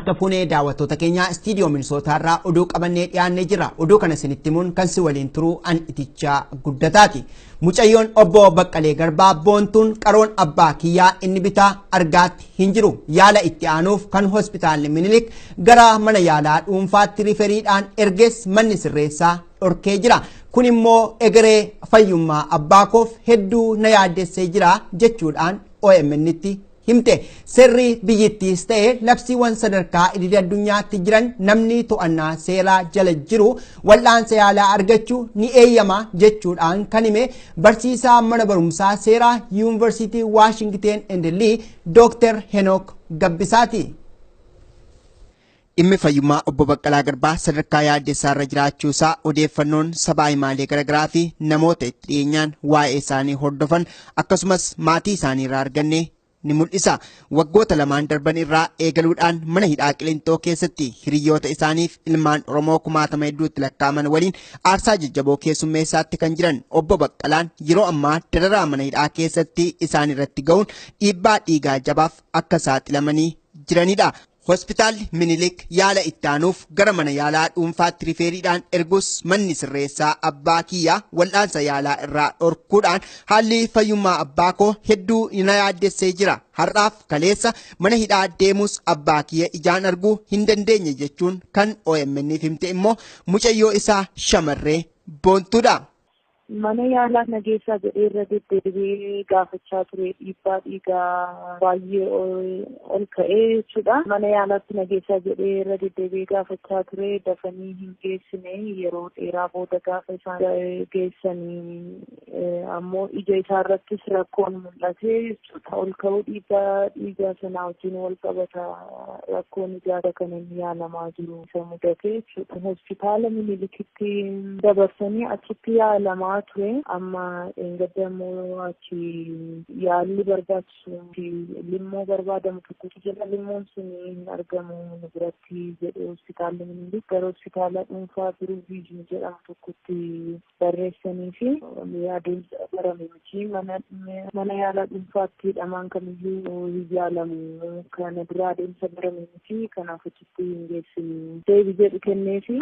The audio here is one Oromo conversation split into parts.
Taphunee daawwattoota keenya istiidiyoo Minisootaarraa oduu qabannee dhiyaannee jira. Oduu kana isinitti himuun kan si waliin turuu an itichaa guddataati. Mucayyoon obbo Baqqalee Garbaa boontuun qaroon abbaa kiyyaa inni bitaa argaatti hin jiru. Yaala itti aanuuf kan hospitaalli Minilik gara mana yaalaa dhuunfaatti riferiidhaan ergees manni sirreessaa dhorkee jira. Kun immoo egeree fayyummaa abbaa koof hedduu na yaaddessee jira jechuudhaan OMN'tti himte. Sirri biyyattiis ta'e labsiiwwan sadarkaa idil addunyaatti jiran namni to'annaa seeraa jala jiru wal'aansa yaalaa argachuu ni eeyyama jechuudhaan kan hime barsiisaa mana barumsaa seeraa yuunivarsiitii Waashingten and Lee Dr. Henok Gabbisaati. Dhimmi fayyummaa obbo Baqqalaa Garbaa sadarkaa yaaddessaarra jiraachuusaa odeeffannoon sabaa himaalee garaagaraa fi namoota itti dhiyeenyaan waa'ee isaanii hordofan akkasumas maatii isaanii irraa arganne ni mul'isa. Waggoota lamaan darban irraa eegaluudhaan mana hidhaa Qilintoo keessatti hiriyoota isaaniif ilmaan Oromoo kumaatama hedduutti lakkaa'aman waliin aarsaa jajjaboo keessummeessaatti kan jiran obbo Baqqalaan yeroo ammaa dararaa mana hidhaa keessatti isaan irratti ga'uun dhiibbaa dhiigaa jabaaf akka saaxilamanii jiranidha. Hospitaalli Minilik yaala itti aanuuf gara mana yaalaa dhuunfaatti rifeeriidhaan ergus manni sirreessaa abbaa kiyyaa wal'aansa yaalaa irraa dhorkuudhaan haalli fayyummaa abbaa koo hedduu na yaaddessee jira. Har'aaf kaleessa mana hidhaa deemus abbaa kiyya ijaan arguu hin dandeenye jechuun kan OMN'if himte immoo mucayyoo isaa shamarree boontuudha. Mana yaalaa nageessaa jedhee irra deddeebi'ee gaafachaa ture dhiibbaa dhiigaa baay'ee ol ka'ee jechuudha. Mana yaalaatti nageessaa jedhee irra deddeebi'ee gaafachaa ture dafanii hin geessine yeroo dheeraa booda gaafa isaan geessanii ammoo ija isaa irrattis rakkoon mul'ate jechuudha. Ol ka'uu dhiibbaa dhiigaa sanaa wajjin wal qabata rakkoon ijaarsa kan inni yaalamaa jiru isa mudate jechuudha. Hospitaala Minilikitti dabarsanii achitti yaalamaa ture amma engadammoo achi yaalli barbaachisu limmoo barbaadamu tokkotu jira limmoon sun hin argamu nu biratti jedhe hospitaalli Minilik gara hospitaala dhuunfaa biruu viizhin jedhamu tokkotti barreessanii fi adeemsa barame miti mana yaalaa dhuunfaatti hidhamaan kamiyyuu hin yaalamu kana dura adeemsa barame miti kanaaf achitti hin geessinu deebii jedhu kenneefi.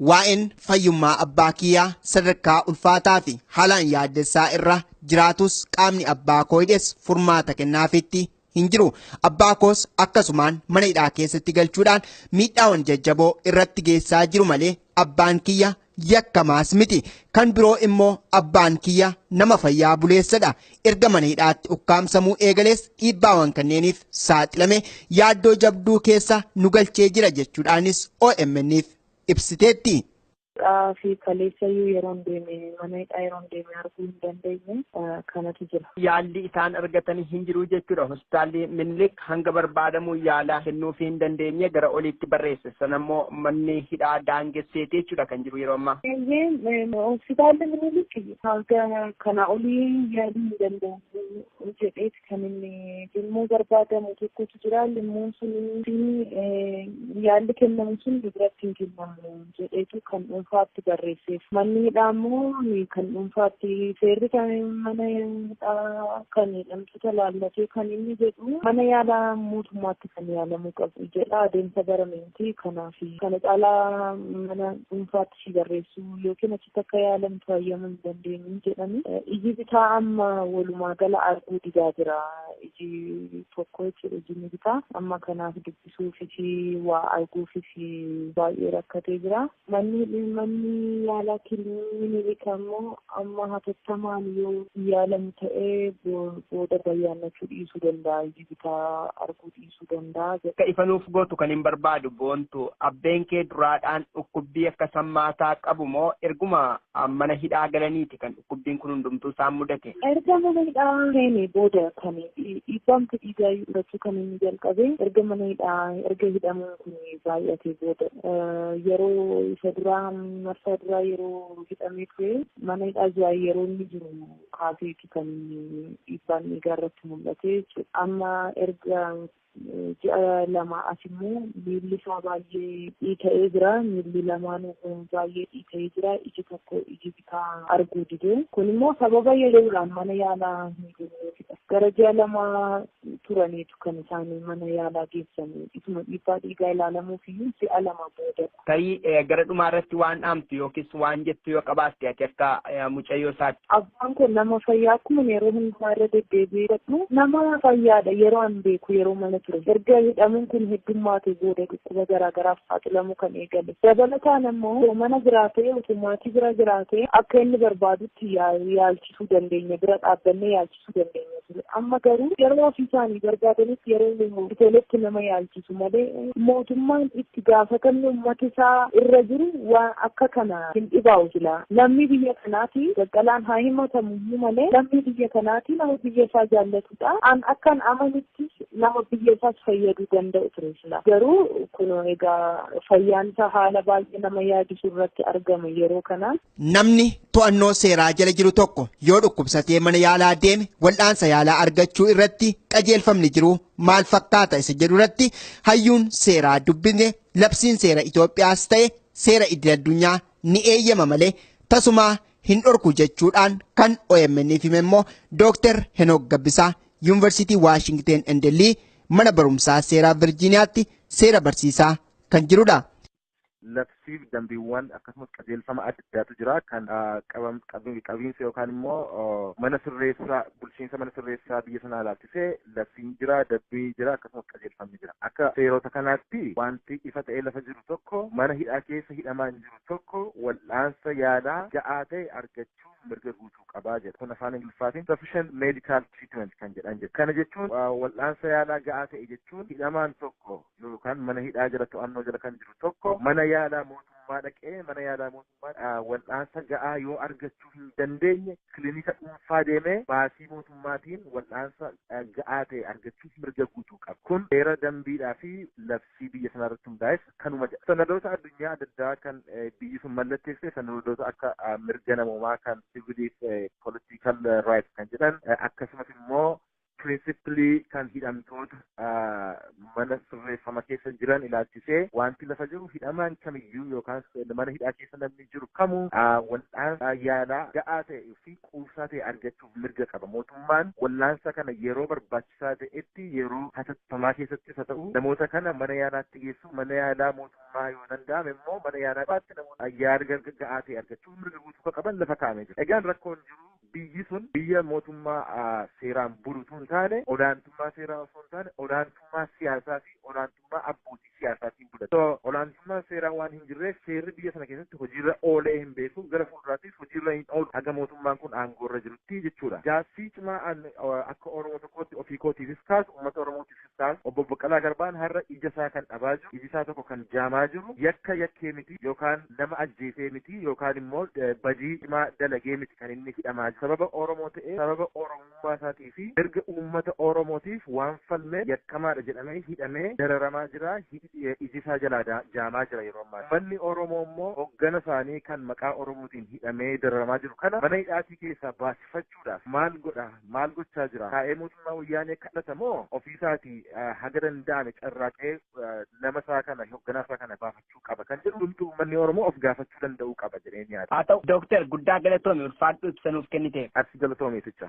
Waa'een fayyummaa abbaa kiyyaa sadarkaa ulfaataa fi haalaan yaaddessaa irra jiraatus qaamni abbaa koo hidhes furmaata kennaafitti hin jiru. Abbaa koos akkasumaan mana hidhaa keessatti galchuudhaan miidhaawwan jajjaboo irratti geessaa jiru malee abbaan kiyya yakkamaas miti. Kan biroo immoo abbaan kiyya nama fayyaa buleessadha. Erga mana hidhaatti ukkaamsamuu eegalees dhiibbaawwan kanneeniif saaxilame yaaddoo jabduu keessa nu galchee jira jechuudhaanis OMN'if ibsiteetti. Fi kaleessayyuu yeroon deeme mana hidhaa yeroon deeme arguu hin dandeenye kanatu jira. Yaalli isaan argatanii hin jiru jechuudha. Hospitaalli Minilik hanga barbaadamu yaala kennuuf hin dandeenye gara oliitti barreesse. Sanammoo manni hidhaa daangesseeti jechuudha kan jiru yeroo ammaa. Hospitaalli Minilik hanga kana olii yaalii hin danda'u jedheeti kan inni limmoo barbaadamu tokkotu jira. Limmoon sun yaalli kennamu sun biratti hin kennamu jedheetu kan dhuunfaatti barreesseef manni hidhaa immoo kan dhuunfaatti seerri kan mana hidhaa kan hidhamtoota laallatee kan inni jedhu mana yaalaa mootummaatti kan yaalamuu qabu jedha adeemsa barameentii kanaaf kana caalaa mana dhuunfaatti si barreessu yookiin achitti akka yaalamtu hayyamuu hin dandeenyu jedhani iji bitaa amma walumaa gala arguu didaa jira iji tokko jechuudha ijni bitaa amma kanaaf dubbisuufis waa arguufis baay'ee rakkatee jira manni yaalaa Minilik ammoo amma hatattamaan yoo yaalamu ta'ee booda bayyaannachuu dhiisuu danda'a iji bitaa arguu dhiisuu danda'a. Akka ifanuuf gootu kan hin barbaadu boontu abbeen kee duraadhaan dhukkubbii akka sammaataa qabu moo erguma mana hidhaa galaniiti kan dhukkubbiin kun hundumtuu isaan mudate? Erga mana hidhaa seene booda kan dhiibbamtu dhiigaa fudhachuu kan inni jalqabe erga mana hidhaa erga hidhamuun kun baay'atee booda yeroo isa duraa marsaa duraa yeroo hidhamee ture mana hidhaa jiraa yeroo inni jiru kaaseeti kan dhiibbaan dhiigaa irratti mul'ate jechuudha. Amma erga lama asimoo miilli isaa baay'ee dhiita'ee jira. Miilli lamaan baay'ee dhiita'ee jira. Iji tokko iji bitaa arguu dide. Kun immoo sababa yeroodhaan mana yaalaa hin jirreefidha. Gara ji'a lama turaniitu kan isaanii mana yaalaa geessanii isuma dhiibbaa dhiigaa ilaalamuuf iyyuu si'a lama booda. Ta'ii gara dhumaa irratti waan dhaamtu yookiis waan jettu yoo qabaatte ati akka mucayyoo isaati. Abbaan kun nama fayyaa akkuma yeroo hundumaa irra deddeebi'ee jedhu nama fayyaadha yeroo an beeku yeroo mana ture. Erga hidhamuun kun heddummaatee booda dhukkuba garaagaraaf saaxilamuu kan eegale. Dabalataan ammoo mana jiraatee maatii bira jiraatee akka inni barbaadutti yaalchisuu dandeenya bira dhaabbannee yaalchisuu dandeenya ture. Amma garuu yeroo ofii isaanii barbaadanitti yeroo hoteelatti nama yaalchisu malee mootummaan itti gaafatamni uummata isaa irra jiru waan akka kana hin dhibaa'u jira. Namni biyya kanaati Baqqalaan haa himatamu malee namni biyya kanaati nama biyya isaa jaallatudha. An akkan amanitti nama biyya isaas fayyaduu danda'u ture sila. Garuu kun egaa fayyaan isaa haala baay'ee nama yaadisu irratti argama yeroo kana. Namni to'annoo seeraa jala jiru tokko yoo dhukkubsatee mana yaalaa deeme wal'aansa yaalaa argachuu irratti qajeelfamni jiru maal fakkaata isa jedhu irratti hayyuun seeraa dubbine labsiin seera Itoophiyaas ta'e seera idil addunyaa ni eeyyama malee tasumaa hin dhorku jechuudhaan kan OMN'if hime immoo Dr. Henok Gabbisaa Yuunivarsiitii Waashingten Endelii mana barumsaa seeraa Virjiiniyaatti seera barsiisaa kan jirudha. Labsii dambiiwwan akkasumas qajeelfama adda addaatu jira kan qabiinsa yookaan immoo mana sirreessaa bulchiinsa mana sirreessaa biyya sanaa ilaalchisee labsiin jira dambii jira akkasumas qajeelfamni jira. Akka seerota kanaatti wanti ifa ta'ee lafa jiru tokko mana hidhaa keessa hidhamaa hin jiru tokko wal'aansa yaalaa ga'aa ta'e argachuu mirga guutuu qabaa jedha. Kun afaan Ingiliffaatiin sufficient medical treatment kan jedhan jedha. Kana jechuun wal'aansa yaalaa ga'aa ta'e jechuun hidhamaan tokko yookaan mana hidhaa jala to'annoo jala kan jiru tokko mana yaalaa mootummaa dhaqee mana yaalaa mootummaa wal'aansa ga'aa yoo argachuu hin dandeenye kilinika dhuunfaa deemee baasii mootummaatiin wal'aansa ga'aa ta'e argachuuf mirga guutuu qaba. Kun seera dambiidhaa fi labsii biyya sanaa irratti hundaa'es kanuma jedha. Sanadoota addunyaa adda addaa kan biyyi sun mallatteessee sanadoota akka mirga namoomaa kan civil political rights kan jedhan akkasumas immoo principally kan hidhamtoota mana sirreeffama keessa jiran ilaalchisee wanti lafa jiru hidhamaan kamiyyuu yookaan mana hidhaa keessa namni jiru kamuu wal'aansa yaalaa ga'aa ta'e fi quubsaa ta'e argachuuf mirga qaba. Mootummaan wal'aansa kana yeroo barbaachisaa ta'etti yeroo hatattamaa keessattis haa ta'u namoota kana mana yaalaatti geessu mana yaalaa mootummaa yoo danda'ame immoo mana yaalaa baatti namoota yaala ga'aa ta'e argachuuf mirga guutuu qaban lafa kaa'amee jira. Egaan rakkoon jiru biyyi sun biyya mootummaa seeraan bulutu hin taane olaantummaa seeraa osoo hin taane olaantummaa siyaasaa fi olaantummaa abbootii siyaasaatiin bulata. Olaantummaa seeraa waan hin jirreef seerri biyya sana keessatti hojiirra oolee hin beeku gara fuulduraattis hojiirra hin oolu haga mootummaan kun aangoorra jirutti jechuudha. Jaarsii cimaa akka Oromoo tokkotti ofii kootiifis kaasu uummata Oromootiifis kaasu obbo Baqqalaa Garbaan har'a ija isaa kan dhabaa jiru iji isaa tokko kan jaamaa jiru yakkee miti yookaan nama ajjeesee miti yookaan immoo badii cimaa dalagee miti kan inni hidhamaa jiru. Sababa Oromoo ta'ee sababa Oromummaa isaatii fi erga uummata Oromootiif waan falmee yakkamaadha jedhamee hidhamee dararamaa jira. Iji isaa jalaa jaamaa jira yeroo ammaa. Manni Oromoo immoo hoggana isaanii kan maqaa Oromootiin hidhamee dararamaa jiru kana mana hidhaatii keessaa baasifachuudhaaf maal gochaa jira? Taa'ee mootummaa wayyaanee kadhata moo ofiisaatii haga danda'ame carraaqee nama isaa kana hogganaa isaa kana baafachuu qaba kan jedhu hundumtuu manni Oromoo of gaafachuu danda'uu qaba jedhee yaada. Haa ta'u Dooktar guddaa galatoomi ulfaadhu ibsanuuf kennite. Arsi galatoomeeticha.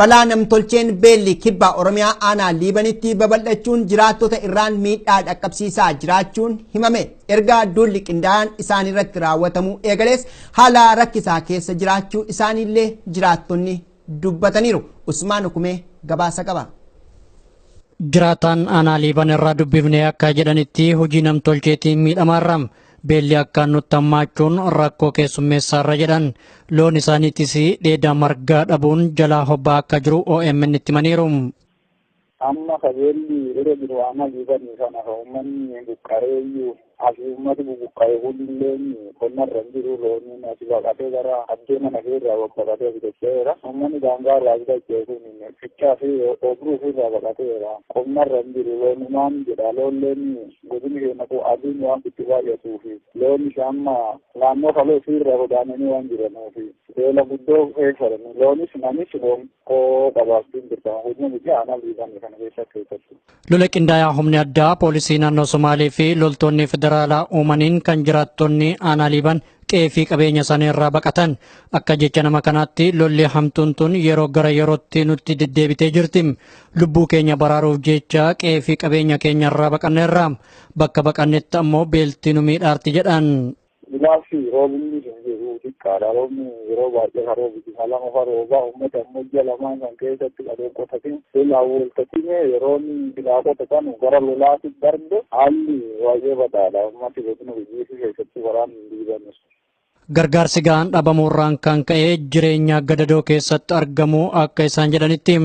Balaa namtolcheen beelli kibbaa Oromiyaa aanaa Liibanitti babal'achuun jiraattota irraan miidhaa dhaqqabsiisaa jiraachuun himame. Erga duulli qindaa'aan isaan irratti raawwatamuu eegalees haala rakkisaa keessa jiraachuu isaaniillee jiraattonni dubbataniiru. Usmaan Hukumee gabaasa qaba. Jiraataan aanaa Liiban irraa dubbifnee akka jedhanitti hojii namtolcheetiin miidhamaarram. Beelli akkaan nutti hammaachuun rakkoo keessummeessaarra jedhan loon isaaniittis dheedaa margaa dhabuun jalaa hobbaa akka jiru OMN itti himaniiru. Amma qabeelli irra jiru aanaa Liibanii kana uummanni buqqareeyyuu asii uummati buqqa'ee hundilleen qonnarra hin jiru looniin asii baqatee gara addee mana keerraa baqatee fiteera. Uummanni daangaa irraa bitachee kun fichaa fi obruu irraa baqateera. Qonnarra hin jiru loonumaan jedha loonleen godini keenya kun adiin waan itti baay'atuu fi loon isaa amma naannoo kaloo ofirraa godaananii waan jiranuufi beela guddoo keessa loonis namis loon koo qabaachuun dirqama hojii miti aanaa liiban kana keessatti. Lola qindaa'aa humni addaa poolisii naannoo Somaalee fi loltoonni federaalaa uumaniin kan jiraattonni aanaa liiban qe'ee fi qabeenya isaanii irraa baqatan akka jecha nama kanaatti lolli hamtuun tun yeroo gara yerootti nutti deddeebitee jirti. Lubbuu keenya baraaruuf jecha qe'ee fi qabeenya keenya irraa baqanneerra bakka baqannetti ammoo beelti nu miidhaarti jedhan. Bilaafi roobni jiru xiqqaadha. Roobni yeroo baay'ee haroo biti lama roobaa uummata ammoo ji'a lamaan kan keessatti qadoo qotatin beelaa waltatime yeroon bilaa qotatan gara lolaatti darbe haalli baay'ee badaadha. Uummati godina hojii keessatti waraanni diibanis. Gargaarsi gahaan dhabamuurraan kan ka'e jireenya gadadoo keessatti argamu akka isaan jedhanitti.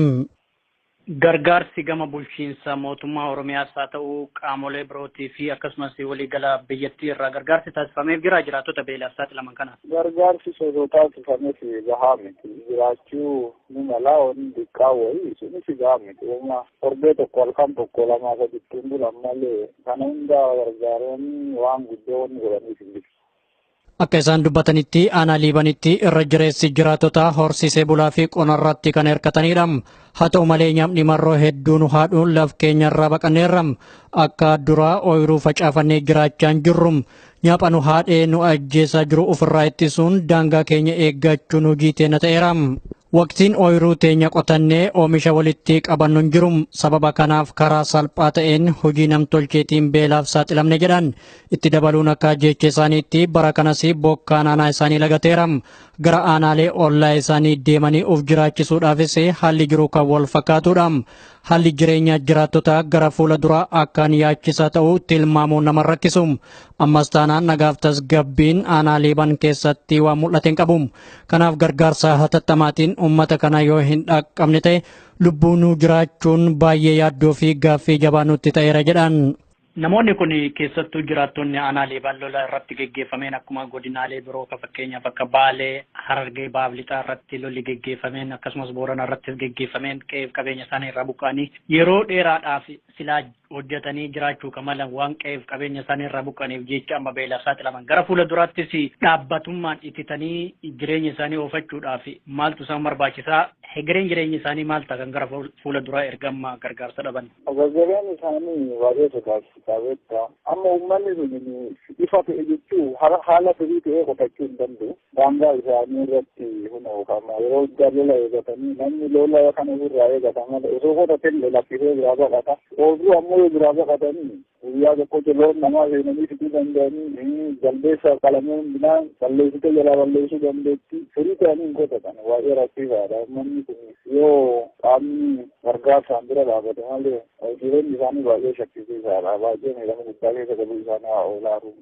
Gargaarsi gama bulchiinsa mootummaa Oromiyaas haa ta'u qaamolee birootii fi akkasumas waliigala biyyattii irraa gargaarsi taasifameef jira jiraattota beelaaf saaxilaman kana. Gargaarsi soosoo taasifameef gahaa miti. Jiraachuu ni mala wanni xiqqaa wayii sunis gahaa miti. Torbee tokko halkan tokko lamaa sadittiin bulan malee kana hunda gargaaranii waan guddoo wanni godhaniif hin jiru. Akka isaan dubbatanitti aanaa liibanitti irra jireessi jiraattota horsiisee bulaa fi qonnarratti kan hirkatanidha. Haa ta'u malee nyaanni marroo hedduun haadhuun laf keenya irraa baqanneerra. Akka duraa ooyiruu facaafannee jiraachaa jirru. Nyaapha nu haadhee nu ajjeesaa jiru ofirraa ittisuun daangaa keenya eeggachuun hojii teenya ta'eera. Waqtiin ooyiruu teenya qotannee oomisha walitti qabannu hin jiru. Sababa kanaaf karaa salphaa ta'een hojii namtolcheetiin beelaaf saaxilamne jedhan. Itti dabaluun akka jecha isaaniitti bara kanas bokkaan aanaa isaanii lagateera. Gara aanaalee ollaa isaanii deemanii of jiraachisuudhaafis haalli jiru kan wal fakkaatudha. Haalli jireenya jiraattota gara fuula duraa akkaan yaachisaa ta'uu tilmaamuun nama rakkisu. Ammas taanaan nagaaf tasgabbiin aanaa liiban keessatti waan mul'ate hin qabu. Kanaaf gargaarsa hatattamaatiin uummata kana yoo hin dhaqqabne ta'e lubbuun jiraachuun baay'ee yaaddoo fi gaaffii jabaa nutti ta'eera jedhan. Namoonni kun keessattuu jiraattonni aanaa liiban lola irratti geggeeffameen akkuma godinaalee biroo kan fakkeenyaaf akka Baalee, Harargee, Baabilixaa irratti lolli geggeeffameen akkasumas Boorana irrattis geggeeffameen qe'eef qabeenya isaanii irraa buqqa'anii yeroo dheeraadhaaf silaa hojjetanii jiraachuu kamalan waan qe'eef qabeenya isaanii irraa buqqa'aniif jecha amma beelaaf saaxilaman gara fuula duraattis dhaabbatummaan ittitanii jireenya isaanii oofachuudhaaf maaltu isaan barbaachisaa hegereen jireenya isaanii maal ta'a kan gara fuula duraa erga amma gargaarsa dhaban. Gargaareen isaanii baay'ee sodaachisa. Amma uummanni sun ifa ta'e jechuun haala firii ta'ee qotachuu hin danda'u. Daangaa isaanii irratti hunaafama yeroo jaalala eegatanii namni lola kana irraa eegatan malee osoo qotateen lakkisee biraa baqata. Ooluu ammoo biraa baqatanii guyyaa tokko loon namaa seenanii fiduu danda'anii jaldeessa qalamee midhaan balleessite jalaa balleessuu dandeetti. Firii ta'anii hin qotatan baay'ee rakkisaadha. Uummanni kun yoo qaamni gargaarsaan bira dhaabate malee jireenyi isaanii baay'ee shakkisiisaadha. Baay'ee miidhama guddaa keessa galuu isaanii haa oolaaru.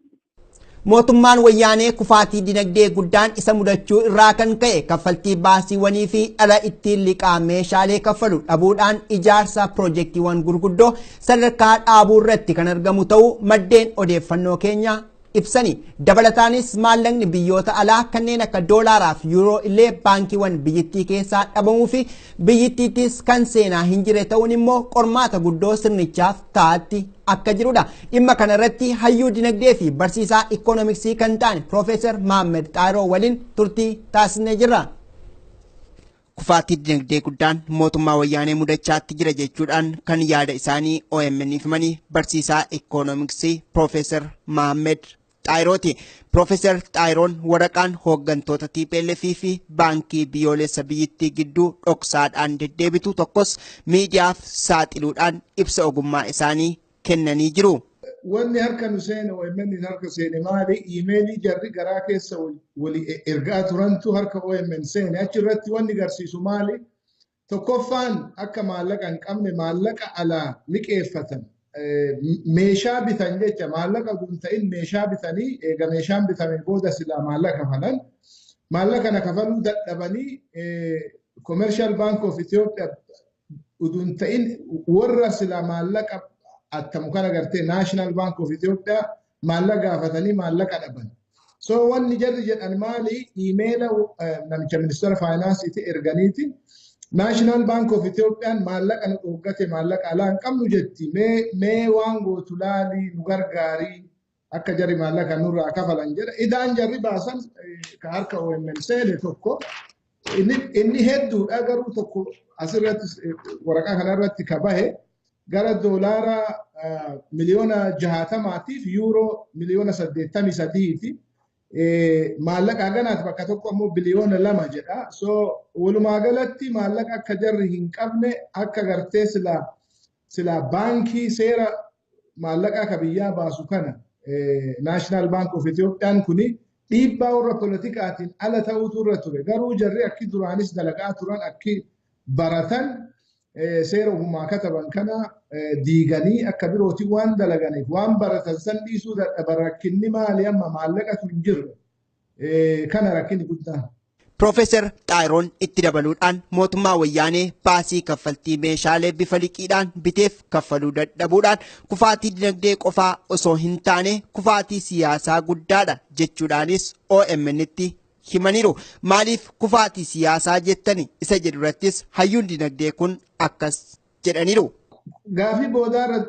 Mootummaan wayyaanee kufaatii dinagdee guddaan isa mudachuu irraa kan ka'e kaffaltii baasiiwwanii fi dhala ittiin liqaa meeshaalee kaffalu dhabuudhaan ijaarsa piroojeektiiwwan gurguddoo sadarkaa dhaabuu irratti kan argamu ta'uu maddeen odeeffannoo keenya ibsani. Dabalataanis maallaqni biyyoota alaa kanneen akka doolaaraa fi yuuroo illee baankiiwwan biyyattii keessaa dhabamuu fi biyyattiittis kan seenaa hin jirre ta'uun immoo qormaata guddoo sirnichaaf ta'atti akka jirudha. Dhimma kana irratti hayyuu dinagdee fi barsiisaa ikoonomiksii kan ta'an Profeesar Maammed Xaayiroo waliin turtii taasisnee jirra. Kufaatii dinagdee guddaan mootummaa wayyaanee mudachaatti jira jechuudhaan kan yaada isaanii OMN'if himanii barsiisaa ikoonomiksii Profeesar Maammed Xaayirooti. Profeesar Xaayiroon waraqaan hooggantoota TPLF fi baankii biyyoolessa biyyattii gidduu dhoksaadhaan deddeebitu tokkos miidiyaaf saaxiluudhaan ibsa ogummaa isaanii kennanii jiru. Wanni harka nu seene OMN harka seene maali? Iimeelii jarri garaa keessa wali ergaa turantu harka OMN seene. Achirratti wanni garsiisu maali? Tokkoffaan akka maallaqa hin qabne maallaqa alaa liqeeffatan. Meeshaa bitan jecha maallaqa kun ta'in meeshaa bitanii eega meeshaan bitame booda silaa maallaqa kafalan. Maallaqa kana kafaluu dadhabanii Commercial Bank of Ethiopia udun ta'in warra silaa maallaqa attamu kana gartee National Bank of Ethiopia maallaqa gaafatanii maallaqa dhaban. So wanni jarri jedhan maali? Iimeela namicha ministeera faayinaansiitti erganiiti. National Bank of Ethiopia maallaqa nu dhoggate maallaqa alaa hin qabnu jetti. Mee waan gootu laali nu gargaarii akka jarri maallaqa nurraa kafalan jedha. Idaan jarri baasan ka harka OMN seene tokko inni hedduudha garuu tokko asirratti waraqaa kanarratti ka bahe gara doolaara miliyoona 60tiif yuuroo miliyoona 83ti. Maallaqa ganaati bakka tokko ammoo biliyoona 2 jedha. So walumaa galatti maallaqa akka jarri hin qabne akka gartee sila baankii seera maallaqa ka biyyaa baasu kana National Bank of Ethiopian kuni dhiibbaa warra politikaatiin ala ta'utu irra ture. Garuu jarri akki duraanis dalagaa turan akki baratan seera uumaa kataban kana diiganii akka birooti waan dalaganiif waan baratan san dhiisuu dadhaban rakkinni maali amma maallaqatu hin jirre kana rakkinni guddaan. Profeesar Xaayiroon itti dabaluudhaan mootummaa wayyaanee baasii kaffaltii meeshaalee bifa liqiidhaan biteef kaffaluu dadhabuudhaan kufaatii dinagdee qofaa osoo hin taane kufaatii siyaasaa guddaadha jechuudhaanis OMN'tti himaniiru. Maaliif kufaatii siyaasaa jettani isa jedhu irrattis hayyuun dinagdee kun akkas jedhaniiru. Gaafii boodaarra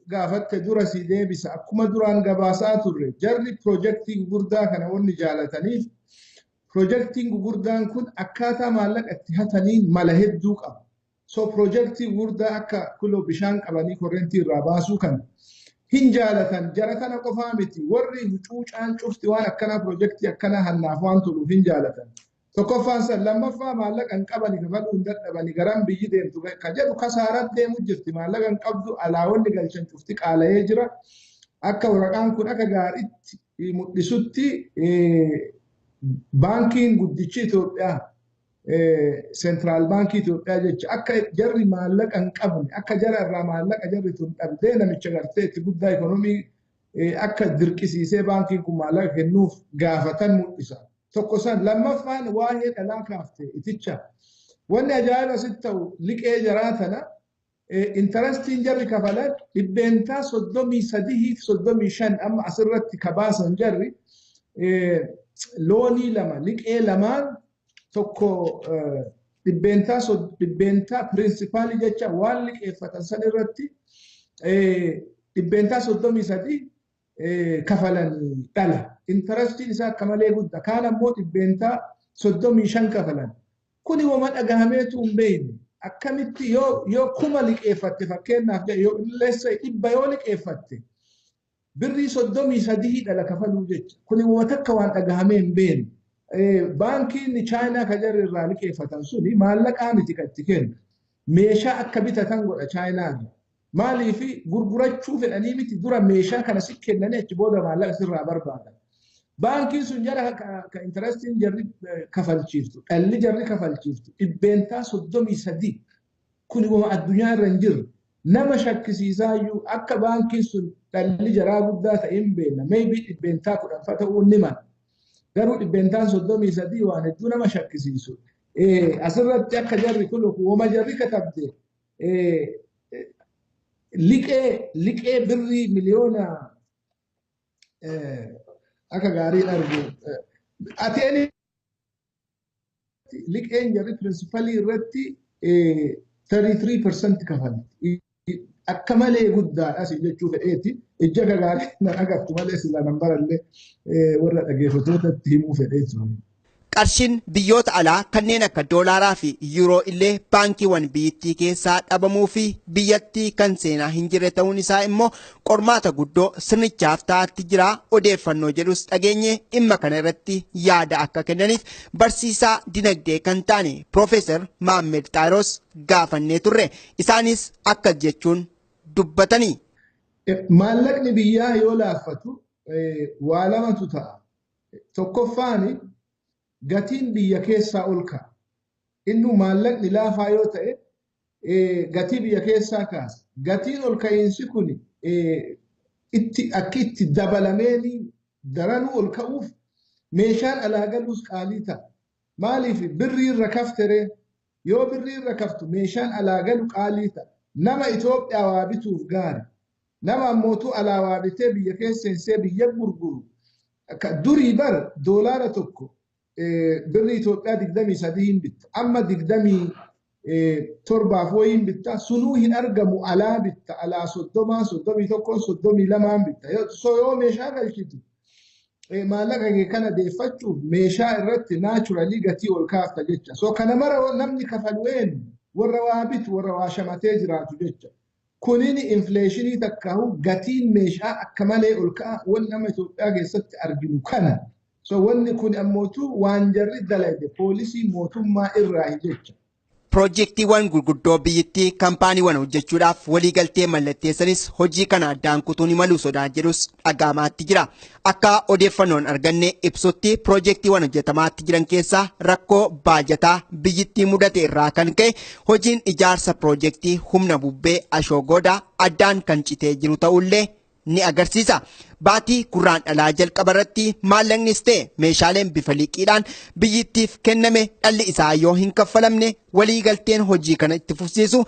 gaafatte dura si deebisa. Akkuma duraan gabaasaa turre jarri piroojeektii gurguddaa kana wanni jaalataniif Projektiin gurguddaan kun akkaataa maallaqa itti hataniin mala hedduu qaba. So projektii gurguddaa akka kuloo bishaan qabanii korrentii irraa baasuu kan hin jaalatan jara kana qofaa miti. Warri cuucaan cufti waan akkanaa projektii akkanaa hannaaf waan toluuf hin jaalatan. Tokkoffaan san lammaffaa maallaqa hin qabani kafaluu hin dadhabani garan biyyi deemtu ka jedhu kasaaratti deemu jirti. Maallaqa hin qabdu alaawonni galchan cufti qaala'ee jira. Akka waraqaan kun akka gaariitti mul'isutti Baankiin guddichi Itoophiyaa Seentiraal Baankii Itoophiyaa jecha akka jarri maallaqa hin qabne akka jara irraa maallaqa jarri tun dhabdee namicha gartee itti guddaa ikoonomii akka dirqisiisee baankiin kun maallaqa kennuuf gaafatan mul'isa. Tokko san lammaffaan waa'ee dhalaa kaafte iticha. Wanni ajaa'iba asitti ta'u liqee jaraa tana intarastiin jarri kafalan dhibbeentaa 33 fi 35 amma asirratti kabaasan jarri loonii lama liqee lamaan tokko dhibbeentaa pirinsipaalii jecha waan liqeeffatan san irratti dhibbeentaa 33 kafalanii dhala. Intarastiin isaa akka malee guddaa. Kaan ammoo dhibbeentaa 35 kafalan. Kuni wama dhagahameetu hin beekne. Akkamitti yoo kuma liqeeffatte fakkeenyaaf yoo leessa dhibba yoo liqeeffatte birrii 33 dhala kafaluu jecha. Kuni wama takka waan dhagahamee hin beekne. Baankiin Chaayinaa ka jarri irraa liqeeffatan suni maallaqaa miti kan itti kennu. Meeshaa akka bitatan godha Chaayinaan. Maaliifi gurgurachuu fedhanii miti dura meeshaa kana si kennanii achi booda maallaqa sirraa barbaadan. Baankiin sun jara ka intarastiin jarri kafalchiiftu, dhalli jarri kafalchiiftu, dhibbeentaa 33. Kuni wama addunyaa irra hin jirre. Nama shakkisiisaa iyyuu akka baankiin sun dhalli jaraa guddaa ta'e hin beekna. Maybe dhibbeentaa 10 ta'uu ni mala. Garuu dhibbeentaan 33 waan hedduu nama shakkisiisu. Asirratti akka jarri kun wama jarri katabde liqee birrii miliyoona akka gaariin argu. Ateen liqeen jarri pirinsipalii irratti 33% kafalti. Akka malee guddaadha si jechuu fedheeti. Ija gaarii nan agartu malee sila nan barallee warra dhageeffattootatti himuu fedheetu. Qarshiin biyyoota alaa kanneen akka doolaaraa fi yuuroo illee baankiiwwan biyyattii keessaa dhabamuu fi biyyattii kan seenaa hin jirre ta'uun isaa immoo qormaata guddoo sirnichaaf ta'atti jira. Odeeffannoo jedhus dhageenye dhimma kana irratti yaada akka kennaniif barsiisaa dinagdee kan taane Profeesar Maammed Xaayiroos gaafannee turre. Isaanis akkas jechuun dubbatanii. Maallaqni biyyaa yoo laaffatu waa lamatu ta'a. Tokkoffaani gatiin biyya keessaa ol ka'a. Inni maallaqni laafaa yoo ta'e gatii biyya keessaa kaasa. Gatiin ol ka'iinsi kun akka itti dabalameeni daranuu ol ka'uuf meeshaan alaa galuus qaalii ta'a. Maaliif birrii irra kaftere yoo birrii irra kaftu meeshaan alaa galu qaalii ta'a. Nama Itoophiyaa waa bituuf gaari. Nama ammootu alaa waa bitee biyya keesseensee biyya gurguru. Durii bar doolaara tokko birrii Itoophiyaa 23 hin bitta. Amma torbaaf wayiin bitta sunuu hin argamu alaa bitta alaa 30 31 32 bitta yoo meeshaa galchitu maallaqa kee kana deeffachuuf meeshaa irratti naachuralii gatii ol kaafta jecha so kana mara namni kafalu'een warra waa bitu warra waa shamatee jiraatu jecha kunini infleeshinii takkaa'u gatiin meeshaa akka malee ol ka'a wanni nama Itoophiyaa keessatti arginu kana so wanni kun ammootu waan jarri dalage poolisii mootummaa irraa jecha Piroojeektiiwwan gurguddoo biyyattii kaampaaniiwwan hojjechuudhaaf waliigaltee mallatteessanis hojii kana addaan kutuun imaluu sodaa jedhus dhaga'amaatti jira. Akka odeeffannoon arganne ibsutti piroojeektiiwwan hojjetamaatti jiran keessaa rakkoo baajataa biyyattii mudate irraa kan ka'e hojiin ijaarsa piroojeektii humna bubbee Ashoogodaa addaan kan citee jiru ta'ullee ni agarsiisa. Baatii gurraandhalaa jalqaba irratti maallaqnis ta'e meeshaaleen bifa liqiidhaan biyyattiif kenname dhalli isaa yoo hin kaffalamne waliigalteen hojii kana itti fufsiisu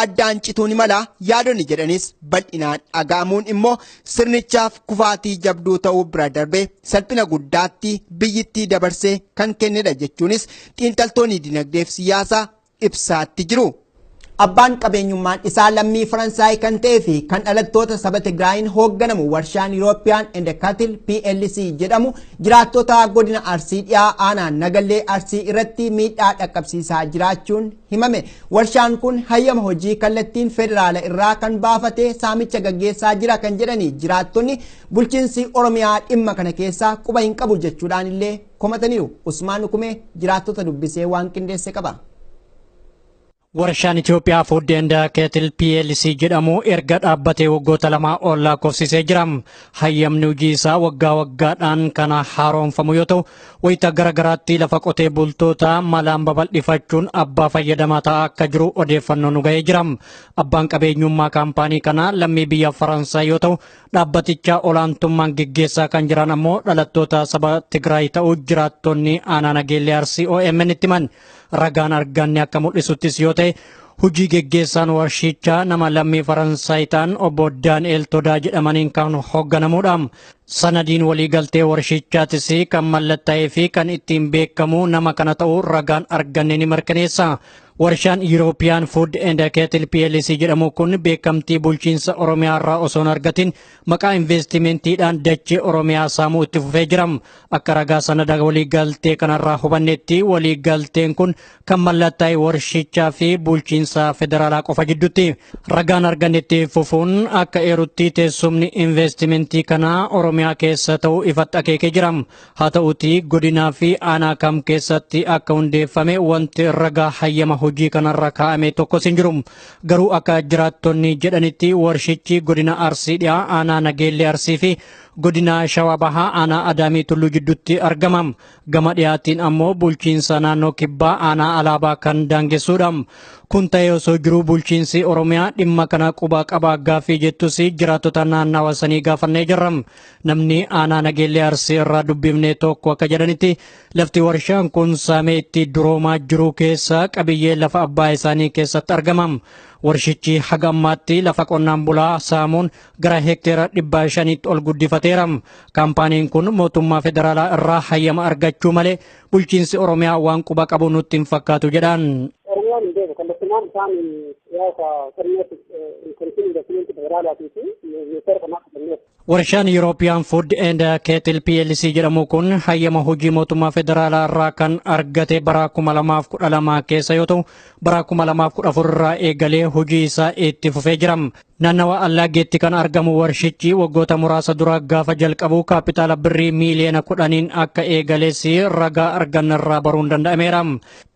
addaan cituun mala yaadonni jedhanis bal'inaan dhaga'amuun immoo sirnichaaf kufaatii jabduu ta'uu bira darbee salphina guddaatti biyyattii dabarsee kan kennedha jechuunis xiinxaltoonni dinagdeef siyaasaa ibsaatti jiru. Abbaan qabeenyummaan isaa lammii Faransaay kan ta'ee fi kan dhalattoota saba Tigraayin hoogganamu warshaan European and Cattle PLC jedhamu jiraattota godina Arsii dhiyaa aanaan Nagallee Arsii irratti miidhaa dhaqqabsiisaa jiraachuun himame. Warshaan kun hayyama hojii kallattiin federaala irraa kan baafate saamicha gaggeessaa jira kan jedhani jiraattonni bulchiinsi Oromiyaa dhimma kana keessaa quba hin qabu jechuudhaan illee komataniiru. Usmaan Hukumee jiraattota dubbisee waan qindeesse qaba. Warshaan Itoophiyaa Food and Cattle PLC jedhamu erga dhaabbatee waggoota lama ol lakkoofsisee jira. Hayyamni hojii isaa waggaa waggaadhaan kan haaromfamu yoo ta'u, wayita garagaraatti lafa qotee bultoota malaan babal'ifachuun abbaa fayyadamaa ta'aa akka jiru odeeffannoo nu ga'ee jira. Abbaan qabeenyummaa kaampaanii kana lammii biyya Faransaay yoo ta'u, dhaabbaticha olaantummaan gaggeessaa kan jiran ammoo dhalattoota saba Tigraay ta'uu jiraattonni aanaa Nageellee Arsii OMN itti himan. Ragaan arganne akka mul'isuttis yoo ta'e hojii geggeessaan warshichaa nama lammii Faransaay ta'an obbo Daani'el Todaa jedhamaniin kan hoogganamuudha. Sanadiin waliigaltee warshichaatis kan mallattaa'ee fi kan ittiin beekamu nama kana ta'uu ragaan arganne ni mirkaneessa. Warshaan European Food and Cattle PLC jedhamu kun beekamtii bulchiinsa Oromiyaa irraa osoo hin argatin maqaa investimentiidhaan dachee Oromiyaa saamuu itti fufee jira. Akka ragaa sanada waliigaltee kanarraa hubannetti waliigalteen kun kan mallattaa'e warshichaa fi bulchiinsa federaalaa qofa jidduutti. Ragaan argannetti fufuun akka eerutti teessumni investimentii kanaa Oromiyaa keessa ta'uu ifatti akeekee jira. Haa ta'uutii godinaa fi aanaa kam keessatti akka hundeeffame wanti ragaa hayyama hojii kanarra kaa'ame tokkos hin jiru. Garuu akka jiraattonni jedhanitti warshichi godina Arsii dhiyaa aanaa Nageellee Arsii fi godina Shawaa Bahaa aanaa Adaamii Tulluu jidduutti argama. Gama dhiyaatiin ammoo bulchiinsa naannoo Kibbaa aanaa Alaabaa kan daangessuudha. Kun ta'ee osoo jiru bulchiinsi Oromiyaa dhimma kana quba qabaa gaaffii jettus jiraattota naannawa sanii gaafannee jirra. Namni aanaa Nageellee Arsii irraa dubbifne tokko akka jedhanitti lafti warshaan kun saamee itti duroomaa jiru keessa qabiyyee lafa abbaa isaanii keessatti argama. Warshichi haga ammaatti lafa qonnaan bulaa saamuun gara hekteera 500 ol guddifateera. Kaampaaniin kun mootummaa federaalaa irraa hayyama argachuu malee bulchiinsi Oromiyaa waan quba qabu nutti hin fakkaatu jedhan. Warshaan European Food and Cattle PLC jedhamu kun hayyama hojii mootummaa federaalaa irraa kan argate bara 2012 keessa yoo ta'u bara 2014 irraa eegalee hojii isaa itti fufee jira. Naannawa Allaageetti kan argamu warshichi waggoota muraasa dura gaafa jalqabu kaapitaala birrii miiliyoona 10 akka eegaleessi ragaa argannarraa baruun danda'ameera.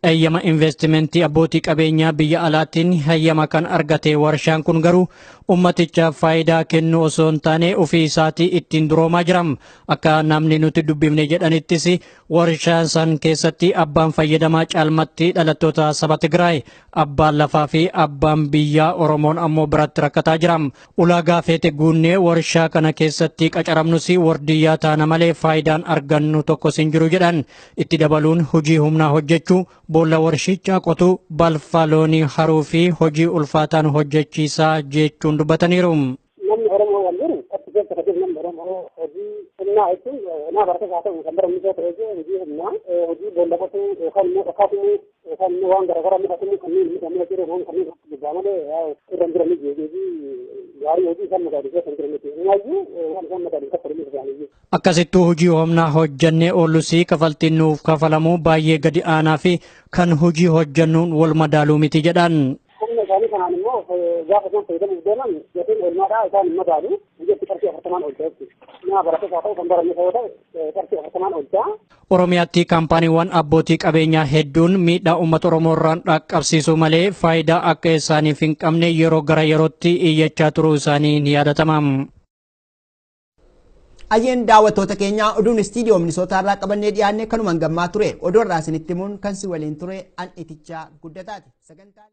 Hayyama investimentii abbootii qabeenyaa biyya alaatiin hayyama kan argate warshaan kun garuu ummatichaaf faayidaa kennu osoo hin taane ofii isaatii ittiin duroomaa jira. Akka namni nuti dubbifne jedhanittis warshaan san keessatti abbaan fayyadamaa caalmatti dhalattoota saba Tigraay, abbaan lafaa fi abbaan biyyaa Oromoon ammoo biratti rakkataa jira. Ulaagaa feete guunnee warshaa kana keessatti qacaramnus wardiyyaa taana malee faayidaan argannu tokkos hin jiru jedhan. Itti dabaluun hojii humnaa hojjechuu, boolla warshichaa qotuu, balfa loonii haruu fi hojii ulfaataan hojjechiisaa jechuun dubbataniiru. Namni Oromoo waan jiru achi keessa kan jiru namni Oromoo hojii humnaa jechuun nama barate haa ta'u kan bara miidhaa ta'ee hojii humnaa hojii boolla qotuu yookaan immoo dhokaatumuu kan waan gara midhatanii kanneen midhamee jiru waan kanneen jibbaamale irra jiranii jeebii gaarii hojii kan magaalisa kan jiranii nyaayyu waan kan magaalisa furmii isaanii. Akkasittuu hojii humnaa hojjannee oollusii kafaltiin nuuf kafalamu baay'ee gadi aanaa fi kan hojii hojjannuun wal madaaluu miti jedhan. Humna isaanii kanaan immoo gaafa isaan fayyadamuuf deeman gatiin oolmaadhaa isaan hin madaalu biyyatti qarshii 40 oolchaa jechuudha. Nama baratees haa ta'u kan barame ta'uu ta'e qarshii 40 oolchaa. Oromiyaatti kaampaaniiwwan abbootii qabeenyaa hedduun miidhaa uummata Oromoo irraan dhaqqabsiisuu malee faayidaa akka isaaniif hin qabne yeroo gara yerootti iyyachaa turuu isaanii ni yaadatama. Ayyeen daawwattoota keenya oduun istiidiyoo Minisootaa irraa qabannee dhiyaanne kanumaan gammaa ture. Oduu irraa isinitti himuun kan si waliin ture an itichaa guddataati.